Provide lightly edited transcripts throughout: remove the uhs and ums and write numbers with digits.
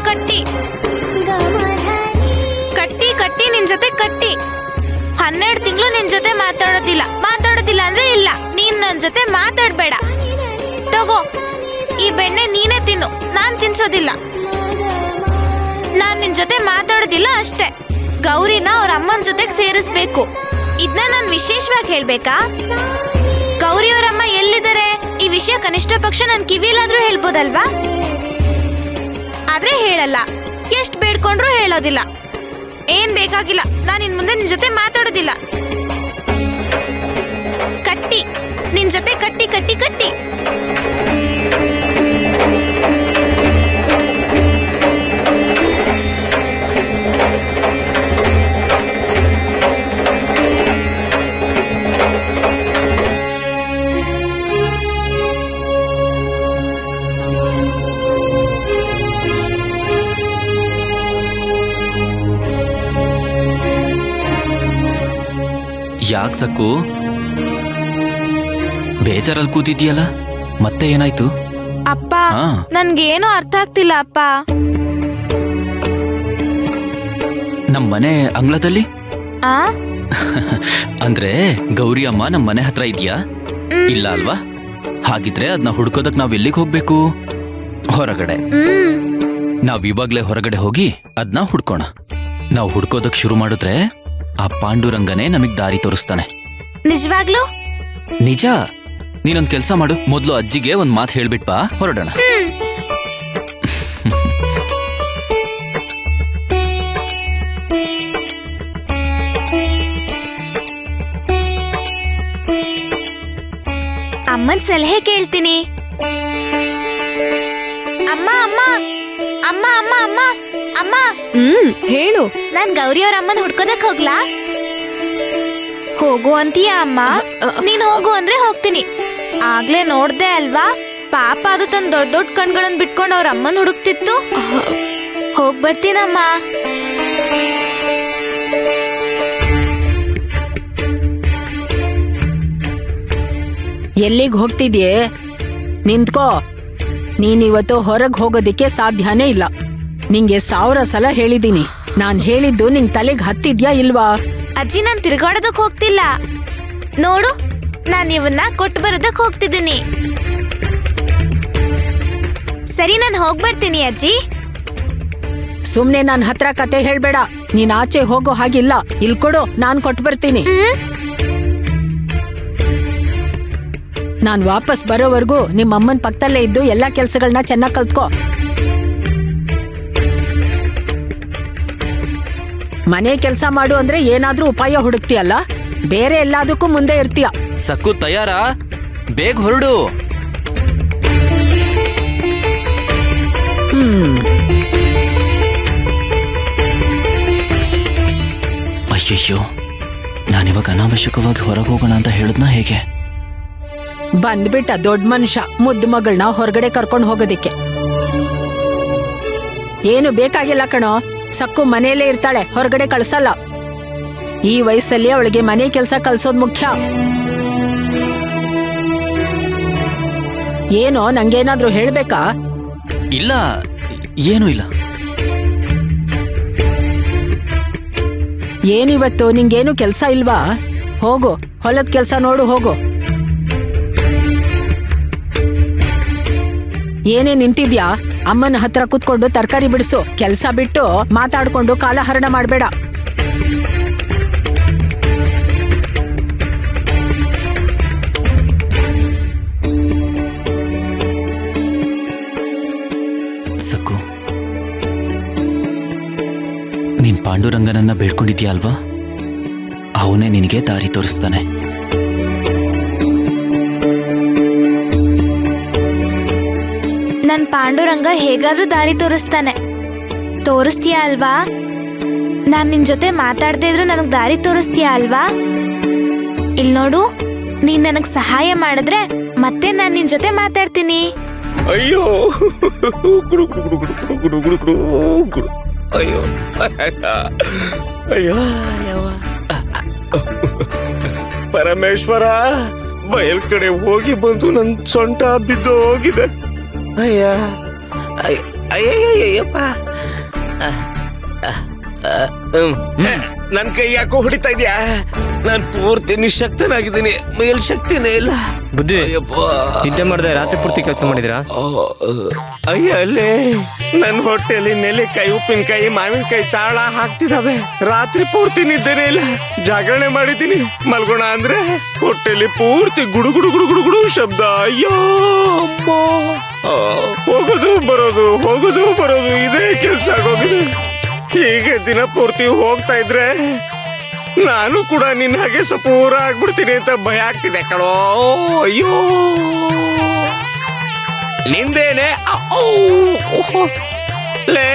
ಕಟ್ಟಿ ಕಟ್ಟಿ ಕಟ್ಟಿ ನಿನ್ ಜೊತೆ ಕಟ್ಟಿ 12 ತಿಂಗಳು ನಿನ್ ಜೊತೆ ಮಾತಾಡೋದಿಲ್ಲ ಅಂದ್ರೆ ಇಲ್ಲ. ನೀನ್ ನನ್ ಜೊತೆ ಮಾತಾಡ್ಬೇಡ. ತಗೋ ಈ ಬೆಣ್ಣೆ ನೀನೇ ತಿನ್ನು, ನಾನ್ ತಿನ್ಸೋದಿಲ್ಲ. ನಾನ್ ನಿನ್ ಜೊತೆ ಮಾತಾಡೋದಿಲ್ಲ ಅಷ್ಟೇ. ಗೌರಿನ ಅವ್ರ ಅಮ್ಮನ ಜೊತೆಗೆ ಸೇರಿಸ್ಬೇಕು. ಇದನ್ನ ನಾನ್ ವಿಶೇಷವಾಗಿ ಹೇಳ್ಬೇಕಾ? ಗೌರಿ ಅವರಮ್ಮ ಎಲ್ಲಿದ್ದಾರೆ? ಈ ವಿಷಯ ಕನಿಷ್ಠ ಪಕ್ಷ ನನ್ ಕಿವಿಲಾದ್ರೂ ಹೇಳ್ಬೋದಲ್ವಾ? ಆದ್ರೆ ಹೇಳಲ್ಲ. ಎಷ್ಟ್ ಬೇಡ್ಕೊಂಡ್ರು ಹೇಳೋದಿಲ್ಲ. ಏನ್ ಬೇಕಾಗಿಲ್ಲ, ನಾನ್ ಇನ್ ಮುಂದೆ ನಿನ್ ಜೊತೆ ಮಾತಾಡೋದಿಲ್ಲ. ಕಟ್ಟಿ ನಿನ್ ಜೊತೆ ಕಟ್ಟಿ ಕಟ್ಟಿ ಕಟ್ಟಿ. ಯಾಕ್ ಸಕ್ಕು ಬೇಜಾರಲ್ಲಿ ಕೂತಿದ್ಯಲ್ಲ? ಮತ್ತೆ ಏನಾಯ್ತು? ಅಪ್ಪ ನನ್ಗೇನು ಅರ್ಥ ಆಗ್ತಿಲ್ಲ ಅಪ್ಪ. ನಮ್ ಮನೆ ಅಂಗಳದಲ್ಲಿ ಆ ಅಂದ್ರೆ ಗೌರಿ ಅಮ್ಮ ನಮ್ ಮನೆ ಹತ್ರ ಇದ್ಯಾ? ಇಲ್ಲ ಅಲ್ವಾ? ಹಾಗಿದ್ರೆ ಅದನ್ನ ಹುಡ್ಕೋದಕ್ ನಾವ್ ಎಲ್ಲಿಗೆ ಹೋಗ್ಬೇಕು? ಹೊರಗಡೆ. ನಾವ್ ಇವಾಗ್ಲೇ ಹೊರಗಡೆ ಹೋಗಿ ಅದನ್ನ ಹುಡ್ಕೋಣ. ನಾವ್ ಹುಡ್ಕೋದಕ್ ಶುರು ಮಾಡಿದ್ರೆ ಆ ಪಾಂಡುರಂಗನೇ ನಮಗ್ ದಾರಿ ತೋರಿಸ್ತಾನೆ. ನಿಜವಾಗ್ಲೂ? ನಿಜ. ನೀನೊಂದ್ ಕೆಲ್ಸ ಮಾಡು, ಮೊದ್ಲು ಅಜ್ಜಿಗೆ ಒಂದ್ ಮಾತು ಹೇಳ್ಬಿಟ್ ಬಾ, ಹೊರಡೋಣ. ಅಮ್ಮನ್ ಸಲಹೆ ಕೇಳ್ತೀನಿ. ಅಮ್ಮ ಅಮ್ಮ ಅಮ್ಮ ಅಮ್ಮ ಅಮ್ಮ ಅಮ್ಮ. ಹೇಳು. ನಾನ್ ಗೌರಿ ಅವ್ರ ಅಮ್ಮನ್ ಹುಡ್ಕೋದಕ್ ಹೋಗ್ಲಾ? ಹೋಗು ಅಂತೀಯ ಅಮ್ಮ? ನೀನ್ ಹೋಗು ಅಂದ್ರೆ ಹೋಗ್ತೀನಿ. ಆಗ್ಲೇ ನೋಡ್ದೆ ಅಲ್ವಾ, ಪಾಪ ಅದು ತನ್ನ ದೊಡ್ಡ ದೊಡ್ಡ ಕಣ್ಗಳನ್ನ ಬಿಟ್ಕೊಂಡು ಅವ್ರ ಅಮ್ಮನ್ ಹುಡುಕ್ತಿತ್ತು. ಹೋಗ್ ಬರ್ತೀನಮ್ಮ. ಎಲ್ಲಿಗ್ ಹೋಗ್ತಿದ್ಯೆ? ನಿಂತ್ಕೋ. ನೀನಿವತ್ತು ಹೊರಗ್ ಹೋಗೋದಿಕ್ಕೆ ಸಾಧ್ಯನೇ ಇಲ್ಲ. ನಿಂಗೆ 1000 ಸಲ ಹೇಳಿದೀನಿ. ನಾನ್ ಹೇಳಿದ್ದು ನಿಂಗ್ ತಲೆಗ್ ಹತ್ತಿದ್ಯಾ ಇಲ್ವಾ? ಅಜ್ಜಿ, ನಾನ್ ತಿರ್ಗಾಡೋದಕ್ ಹೋಗ್ತಿಲ್ಲ. ನೋಡು, ನಾನ್ ಇವನ್ನ ಕೊಟ್ಟು ಬರೋದಕ್ ಹೋಗ್ತಿದ್ದೀನಿ. ಸರಿ, ನಾನ್ ಹೋಗ್ಬರ್ತೀನಿ ಅಜ್ಜಿ. ಸುಮ್ನೆ ನನ್ ಹತ್ರ ಕತೆ ಹೇಳ್ಬೇಡ. ನೀನ್ ಆಚೆ ಹೋಗೋ ಹಾಗಿಲ್ಲ. ಇಲ್ ಕೊಡು, ನಾನ್ ಕೊಟ್ಟು ಬರ್ತೀನಿ. ನಾನ್ ವಾಪಸ್ ಬರೋವರೆಗೂ ನಿಮ್ಮಮ್ಮನ್ ಪಕ್ಕದಲ್ಲೇ ಇದ್ದು ಎಲ್ಲಾ ಕೆಲ್ಸಗಳನ್ನ ಚೆನ್ನಾಗ್ ಕಲ್ತ್ಕೋ. ಮನೆ ಕೆಲ್ಸ ಮಾಡು ಅಂದ್ರೆ ಏನಾದ್ರೂ ಉಪಾಯ ಹುಡುಕ್ತಿಯಲ್ಲ, ಬೇರೆ ಎಲ್ಲದಕ್ಕೂ ಮುಂದೆ ಇರ್ತೀಯ. ಸಕ್ಕು ತಯಾರಾ? ಬೇಗ ಹೊರಡು. ಅಯ್ಯಯ್ಯೋ, ನಾನಿವಾಗ ಅನಾವಶ್ಯಕವಾಗಿ ಹೊರಗೆ ಹೋಗೋಣ ಅಂತ ಹೇಳಿದ್ನ ಹೇಗೆ? ಬಂದ್ಬಿಟ್ಟ ದೊಡ್ಡ ಮನುಷ್ಯ ಮುದ್ದು ಮಗಳನ್ನ ಹೊರಗಡೆ ಕರ್ಕೊಂಡು ಹೋಗೋದಿಕ್ಕೆ. ಏನು ಬೇಕಾಗಿಲ್ಲ ಕಣೋ. ಸಕ್ಕು ಮನೆಯಲ್ಲೇ ಇರ್ತಾಳೆ, ಹೊರಗಡೆ ಕಳ್ಸಲ್ಲ. ಈ ವಯಸ್ಸಲ್ಲಿ ಅವಳಿಗೆ ಮನೆ ಕೆಲಸ ಕಲ್ಸೋದ್ ಮುಖ್ಯ. ಏನೋ ನಂಗೇನಾದ್ರೂ ಹೇಳ್ಬೇಕಾ? ಇಲ್ಲ, ಏನೂ ಇಲ್ಲ. ಏನಿವತ್ತು ನಿಂಗೇನು ಕೆಲ್ಸ ಇಲ್ವಾ? ಹೋಗು, ಹೊಲದ ಕೆಲ್ಸ ನೋಡು, ಹೋಗು. ಏನೇ ನಿಂತಿದ್ಯಾ? ಅಮ್ಮನ ಹತ್ರ ಕೂತ್ಕೊಂಡು ತರಕಾರಿ ಬಿಡಿಸು. ಕೆಲ್ಸ ಬಿಟ್ಟು ಮಾತಾಡ್ಕೊಂಡು ಕಾಲಹರಣ ಮಾಡ್ಬೇಡ. ಸಕ್ಕು, ನೀನ್ ಪಾಂಡುರಂಗನನ್ನ ಬೇಡ್ಕೊಂಡಿದ್ಯಾ ಅಲ್ವಾ? ಅವನೇ ನಿನಗೆ ದಾರಿ ತೋರಿಸ್ತಾನೆ. ನನ್ ಪಾಂಡುರಂಗ ಹೇಗಾದ್ರೂ ದಾರಿ ತೋರಿಸ್ತೀಯ ಅಲ್ವಾ? ನಾನ್ ನಿನ್ ಜೊತೆ ಮಾತಾಡ್ದೇ ಇದ್ರು ನನಗ್ ದಾರಿ ತೋರಿಸ್ತೀಯ ಅಲ್ವಾ? ಇಲ್ ನೋಡು, ನೀನ್ ನನಗ್ ಸಹಾಯ ಮಾಡಿದ್ರೆ ಮತ್ತೆ ನಾನ್ ನಿನ್ ಜೊತೆ ಮಾತಾಡ್ತೀನಿ. ಅಯ್ಯೋ, ಅಯ್ಯೋ ಅಯ್ಯೋ ಪರಮೇಶ್ವರ, ಬಯಲ್ ಕಡೆ ಹೋಗಿ ಬಂದು ನನ್ ಸೊಂಟ ಬಿದ್ದು ಹೋಗಿದೆ. ಅಯ್ಯ, ಅಯ್ಯಯ್ಯಪ್ಪ ನನ್ ಕೈ ಯಾಕೋ ಹೊಡಿತಾ ಇದ್ಯಾ? ನಾನ್ ಪೂರ್ತಿ ನಿಶಕ್ತನಾಗಿದ್ದೀನಿ, ಮೇಲ್ ಶಕ್ತಿನೇ ಇಲ್ಲ. ಬುದ್ಧಿ ಅಯ್ಯಪ್ಪ, ನಿದ್ದೆ ಮಾಡ್ದೆ ರಾತ್ರಿ ಪೂರ್ತಿ ಕೆಲಸ ಮಾಡಿದ್ರಾ? ಅಯ್ಯ ಅಲ್ಲೇ ನನ್ ಹೊಟ್ಟೆಲಿ ನೆಲ್ಲಿಕಾಯಿ, ಉಪ್ಪಿನಕಾಯಿ, ಮಾವಿನಕಾಯಿ ತಾಳ ಹಾಕ್ತಿದಾವೆ. ರಾತ್ರಿ ಪೂರ್ತಿ ನಿದ್ದೆನೇ ಇಲ್ಲ, ಜಾಗರಣೆ ಮಾಡಿದ್ದೀನಿ. ಮಲ್ಗೋಣ ಅಂದ್ರೆ ಹೊಟ್ಟೆಲಿ ಪೂರ್ತಿ ಗುಡು ಗುಡು ಗುಡು ಗುಡು ಗುಡು ಶಬ್ದ. ಅಯ್ಯೋ ಅಮ್ಮ, ಹೋಗೋದು ಬರೋದು ಇದೇ ಕೆಲ್ಸ ಆಗೋಗಿದೆ. ಹೀಗೆ ದಿನ ಪೂರ್ತಿ ಹೋಗ್ತಾ ಇದ್ರೆ ನಾನು ಕೂಡ ನಿನ್ನ ಹಾಗೆ ಸಪೂರ ಆಗ್ಬಿಡ್ತೀನಿ ಅಂತ ಭಯ ಆಗ್ತಿದೆ ಕಣೋ. ಅಯ್ಯೋ ನಿಂದೇನೆ ಲೇ,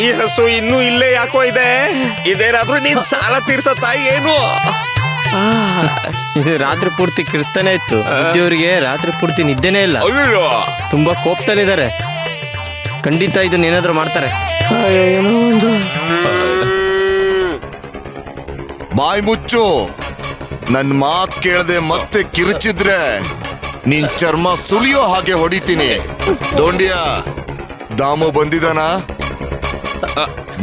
ಈ ಹಸು ಇನ್ನೂ ಇಲ್ಲೇ ಯಾಕೋ ಇದೆ? ಇದೇನಾದ್ರೂ ನೀನ್ ಸಾಲ ತೀರ್ಸತ್ತಾ ಏನು? ಇದು ರಾತ್ರಿ ಪೂರ್ತಿ ಕಿರ್ತಾನೆ ಇತ್ತು. ಬುದ್ಧಿಯವರಿಗೆ ರಾತ್ರಿ ಪೂರ್ತಿ ನಿದ್ದೆನೇ ಇಲ್ಲ, ಅಯ್ಯೋ ತುಂಬಾ ಕೋಪದಲ್ಲಿದ್ದಾರೆ. ಖಂಡಿತ ಇದನ್ನ ಏನಾದ್ರೂ ಮಾಡ್ತಾರೆ. ಏನೋ ಒಂದು ಬಾಯ್ ಮುಚ್ಚು. ನನ್ ಮಾತ್ ಕೇಳದೆ ಮತ್ತೆ ಕಿರುಚಿದ್ರೆ ನಿನ್ ಚರ್ಮ ಸುಲಿಯೋ ಹಾಗೆ ಹೊಡಿತೀನಿ. ದೊಂಡಿಯ ದಾಮು ಬಂದಿದಾನ?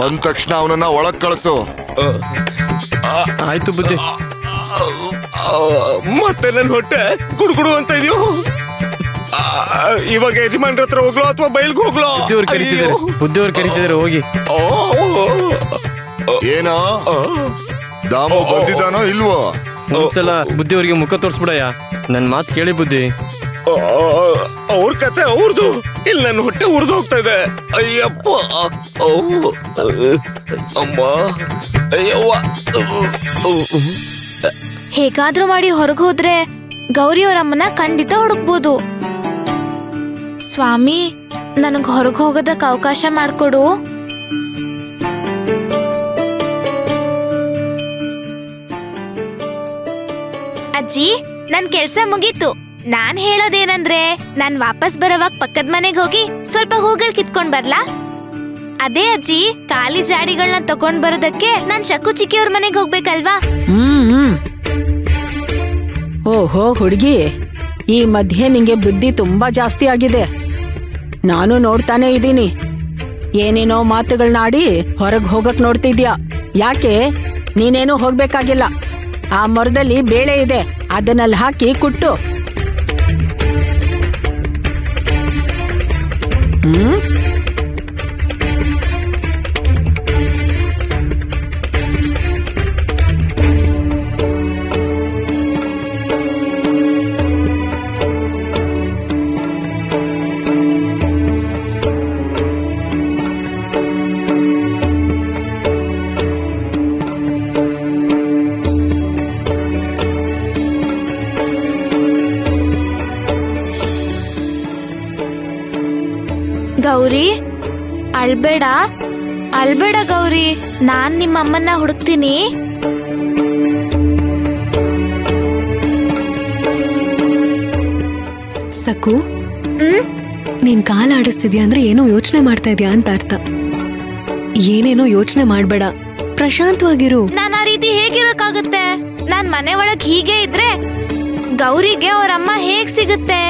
ಬಂದ ತಕ್ಷಣ ಅವನನ್ನ ಒಳಗ್ ಕಳಿಸು. ಆಯ್ತು ಬುದ್ಧಿ. ಮತ್ತೆ ನನ್ ಹೊಟ್ಟೆ ಗುಡುಗುಡು ಅಂತ ಇದೆಯೋ? ಇವಾಗ ಯಜಮಾನ್ರ ಹತ್ರ ಹೋಗ್ಲೋ ಅಥವಾ ಬೈಲ್ಗೆ ಹೋಗ್ಲೋ? ಬುದ್ಧಿಯವ್ರು ಕರೀತಿದ್ದಾರೆ, ಹೋಗಿ. ಏನೋ ದಾಮು ಬಂದಿದಾನೋ ಇಲ್ವೋ? ಒಂದ್ಸಲ ಬುದ್ಧಿಯವ್ರಿಗೆ ಮುಖ ತೋರ್ಸ್ಬಿಡಯ್ಯ. ನನ್ ಮಾತು ಕೇಳಿ ಬುದ್ಧಿ. ಅವ್ರ ಕತೆ ಅವ್ರದು, ಇಲ್ಲಿ ನನ್ನ ಹೊಟ್ಟೆ ಉರ್ದು ಹೋಗ್ತಾ ಇದೆ. ಅಯ್ಯಪ್ಪ, ಅಮ್ಮ, ಅಯ್ಯವ್ವ. ಹೇಗಾದ್ರೂ ಮಾಡಿ ಹೊರಗೆ ಹೋದ್ರೆ ಗೌರಿಯವರಮ್ಮನ ಖಂಡಿತ ಹುಡುಕ್ಬೋದು. ಸ್ವಾಮಿ, ನನಗ್ ಹೊರಗೆ ಹೋಗೋದಕ್ಕೆ ಅವಕಾಶ ಮಾಡ್ಕೊಡು. ಅಜ್ಜಿ, ನನ್ ಕೆಲ್ಸ ಮುಗೀತು. ನಾನ್ ಹೇಳೋದೇನಂದ್ರೆ, ನಾನ್ ವಾಪಸ್ ಬರೋವಾಗ ಪಕ್ಕದ ಮನೆಗೆ ಹೋಗಿ ಸ್ವಲ್ಪ ಹೂಗಳ್ ಕಿತ್ಕೊಂಡ್ ಬರ್ಲಾ? ಅದೇ ಅಜ್ಜಿ, ಖಾಲಿ ಜಾಡಿಗಳನ್ನ ತಗೊಂಡ್ ಬರೋದಕ್ಕೆ ನಾನ್ ಶಕ್ಕು ಚಿಕ್ಕಿಯವ್ರ ಮನೆಗೆ ಹೋಗ್ಬೇಕಲ್ವಾ? ಹ್ಮ್. ಓಹೋ ಹುಡುಗಿ, ಈ ಮಧ್ಯೆ ನಿಂಗೆ ಬುದ್ಧಿ ತುಂಬಾ ಜಾಸ್ತಿ ಆಗಿದೆ. ನಾನು ನೋಡ್ತಾನೆ ಇದ್ದೀನಿ. ಏನೇನೋ ಮಾತುಗಳನ್ನಾಡಿ ಹೊರಗ್ ಹೋಗಕ್ ನೋಡ್ತಿದ್ಯಾ. ಯಾಕೆ? ನೀನೇನು ಹೋಗ್ಬೇಕಾಗಿಲ್ಲ. ಆ ಮರದಲ್ಲಿ ಬೇಳೆ ಇದೆ, ಅದನ್ನಲ್ಲಿ ಹಾಕಿ ಕುಟ್ಟು. ಹ್ಮ್. ಗೌರಿ, ಅಳ್ಬೇಡ ಅಳ್ಬೇಡ ಗೌರಿ, ನಾನ್ ನಿಮ್ಮಮ್ಮನ್ನ ಹುಡುಕ್ತೀನಿ. ಸಕ್ಕು, ನೀನ್ ಕಾಲ ಆಡಿಸ್ತಿದ್ಯಾ ಅಂದ್ರೆ ಏನೋ ಯೋಚನೆ ಮಾಡ್ತಾ ಇದ್ಯಾ ಅಂತ ಅರ್ಥ. ಏನೇನೋ ಯೋಚನೆ ಮಾಡ್ಬೇಡ, ಪ್ರಶಾಂತವಾಗಿರು. ನಾನ್ ಆ ರೀತಿ ಹೇಗಿರೋಕ್ಕಾಗುತ್ತೆ? ನಾನ್ ಮನೆ ಒಳಗ್ ಹೀಗೆ ಇದ್ರೆ ಗೌರಿಗೆ ಅವರಮ್ಮ ಹೇಗ್ ಸಿಗುತ್ತೆ?